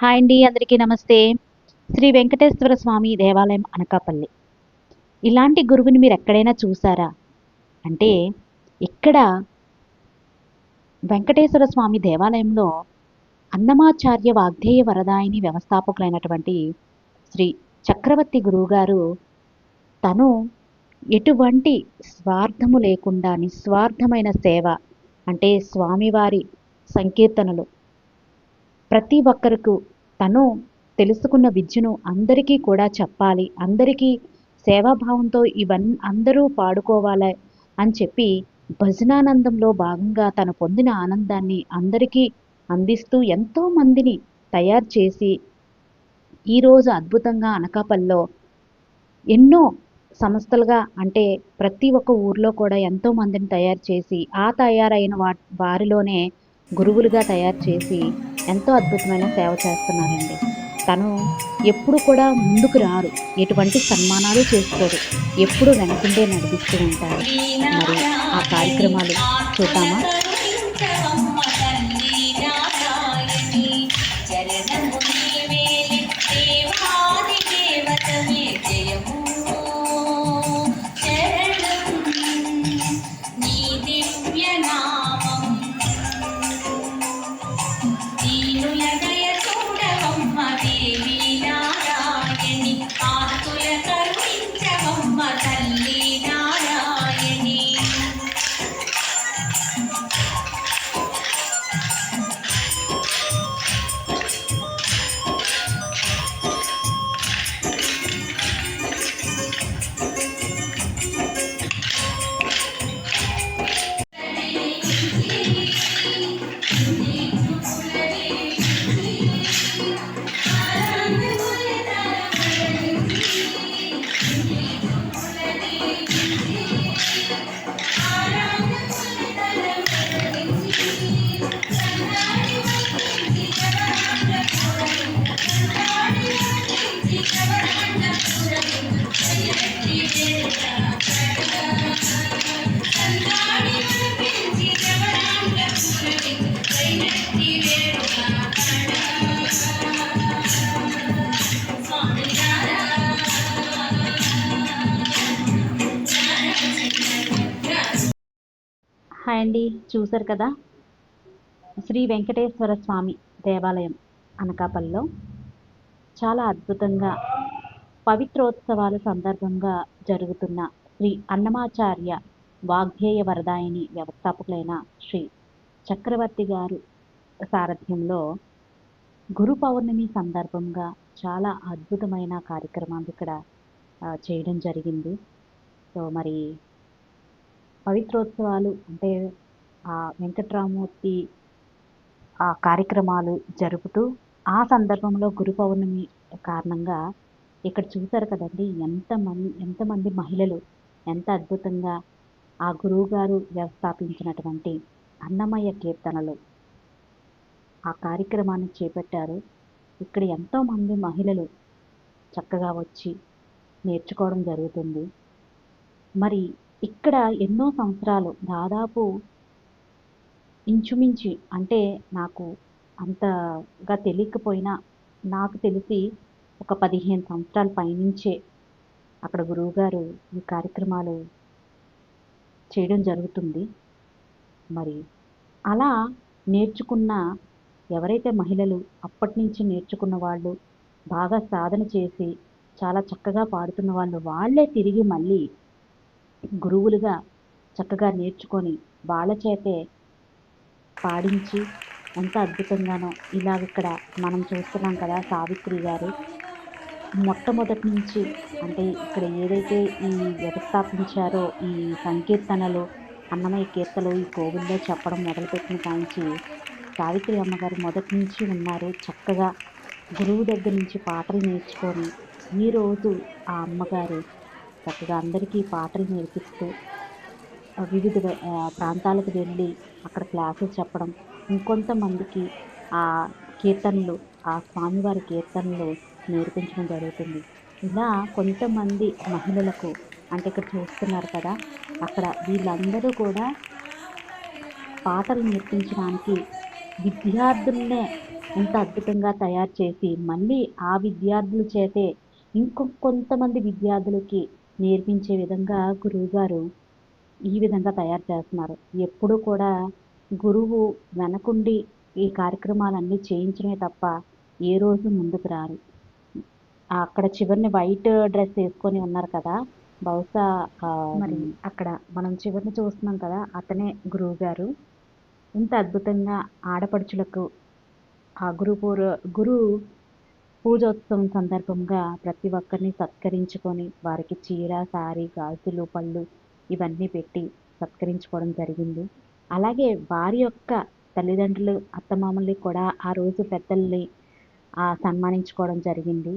Hi అండి, అందరికీ నమస్తే. శ్రీ వెంకటేశ్వర స్వామి దేవాలయం అనకాపల్లి. ఇలాంటి గురువుని మీరు ఎక్కడైనా చూసారా? అంటే ఇక్కడ వెంకటేశ్వర స్వామి దేవాలయంలో అన్నమాచార్య వాగ్దేయ వరదాయిని వ్యవస్థాపకులైనటువంటి శ్రీ చక్రవర్తి గురువుగారు తను ఎటువంటి స్వార్థము లేకుండా నిస్వార్థమైన సేవ, అంటే స్వామివారి సంకీర్తనలు ప్రతి ఒక్కరికి తను తెలుసుకున్న విద్యను అందరికీ కూడా చెప్పాలి, అందరికీ సేవాభావంతో ఇవన్నీ అందరూ పాడుకోవాలి అని చెప్పి భజనానందంలో భాగంగా తను పొందిన ఆనందాన్ని అందరికీ అందిస్తూ ఎంతో మందిని తయారు చేసి ఈరోజు అద్భుతంగా అనకాపల్లిలో ఎన్నో సంస్థలుగా, అంటే ప్రతి ఒక్క ఊర్లో కూడా ఎంతో మందిని తయారు చేసి ఆ తయారైన వారిలోనే గురువులుగా తయారు చేసి ఎంతో అద్భుతమైన సేవ చేస్తున్నారండి. తను ఎప్పుడు కూడా ముందుకు రారు, ఎటువంటి సన్మానాలు చేసుకోరు, ఎప్పుడు వెనకుండే నడిపిస్తూ ఉంటారు. మరి ఆ కార్యక్రమాలు చూద్దామా? హాయ్ అండి, చూసారు కదా, శ్రీ వెంకటేశ్వర స్వామి దేవాలయం అనకాపల్లిలో చాలా అద్భుతంగా పవిత్రోత్సవాల సందర్భంగా జరుగుతున్న శ్రీ అన్నమాచార్య వాగ్దేయ వరదాయిని వ్యవస్థాపకులైన శ్రీ చక్రవర్తి గారు సారథ్యంలో గురు పౌర్ణమి సందర్భంగా చాలా అద్భుతమైన కార్యక్రమాలు ఇక్కడ చేయడం జరిగింది. సో మరి పవిత్రోత్సవాలు అంటే ఆ వెంకట్రామూర్తి ఆ కార్యక్రమాలు జరుపుతూ ఆ సందర్భంలో గురు పౌర్ణమి కారణంగా ఇక్కడ చూశారు కదండి, ఎంతమంది మహిళలు ఎంత అద్భుతంగా ఆ గురువు గారు వ్యవస్థాపించినటువంటి అన్నమయ్య కీర్తనలు ఆ కార్యక్రమాన్ని చేపట్టారు. ఇక్కడ ఎంతోమంది మహిళలు చక్కగా వచ్చి నేర్చుకోవడం జరుగుతుంది. మరి ఇక్కడ ఎన్నో సంవత్సరాలు, దాదాపు ఇంచుమించు, అంటే నాకు అంతగా తెలియకపోయినా నాకు తెలిసి ఒక 15 సంవత్సరాల పైనుంచే అక్కడ గురువుగారు ఈ కార్యక్రమాలు చేయడం జరుగుతుంది. మరి అలా నేర్చుకున్న ఎవరైతే మహిళలు అప్పటి నుంచి నేర్చుకున్న వాళ్ళు, బాగా సాధన చేసి చాలా చక్కగా పాడుతున్న వాళ్ళే తిరిగి మళ్ళీ గురువులుగా చక్కగా నేర్చుకొని వాళ్ళ చేతే పాడించి ఎంత అద్భుతంగానో ఇక్కడ మనం చూస్తున్నాం కదా. సావిత్రి గారు మొట్టమొదటి నుంచి, అంటే ఇక్కడ ఏదైతే ఈ వ్యవస్థాపించారో ఈ సంకీర్తనలు, అన్నమయ్య కీర్తనలు ఈ కోవిల్లో చెప్పడం మొదలుపెట్టిన కాంచి సావిత్రి అమ్మగారు మొదటి నుంచి ఉన్నారు. చక్కగా గురువు దగ్గర నుంచి పాటలు నేర్చుకొని ఈరోజు ఆ అమ్మగారు చక్కగా అందరికీ పాటలు నేర్పిస్తూ వివిధ ప్రాంతాలకు వెళ్ళి అక్కడ క్లాసెస్ చెప్పడం, ఇంకొంతమందికి ఆ కీర్తనలు, ఆ స్వామివారి కీర్తనలు నేర్పించడం జరుగుతుంది. ఇలా కొంతమంది మహిళలకు, అంటే ఇక్కడ చూస్తున్నారు కదా, అక్కడ వీళ్ళందరూ కూడా పాటలు నేర్పించడానికి విద్యార్థులనే ఇంత అద్భుతంగా తయారు చేసి మళ్ళీ ఆ విద్యార్థుల చేతే కొంతమంది విద్యార్థులకి నేర్పించే విధంగా గురువుగారు ఈ విధంగా తయారు చేస్తున్నారు. ఎప్పుడూ కూడా గురువు వెనకుండి ఈ కార్యక్రమాలన్నీ చేయించడమే తప్ప ఏ రోజు ముందుకు రారు. అక్కడ చివరిన వైట్ డ్రెస్ ఏసుకొని ఉన్నారు కదా! బహుశా మరి అక్కడ మనం చివరిన చూస్తున్నాం కదా! అతనే గురువుగారు. ఇంత అద్భుతంగా ఆడపడుచులకు ఆ గురు పూజోత్సవం సందర్భంగా ప్రతి ఒక్కరిని సత్కరించుకొని వారికి చీర, సారీ, గాజులు, పళ్ళు ఇవన్నీ పెట్టి సత్కరించుకోవడం జరిగింది. అలాగే వారి యొక్క తల్లిదండ్రులు, అత్తమామల్ని కూడా ఆ రోజు పెద్దల్ని సన్మానించుకోవడం జరిగింది.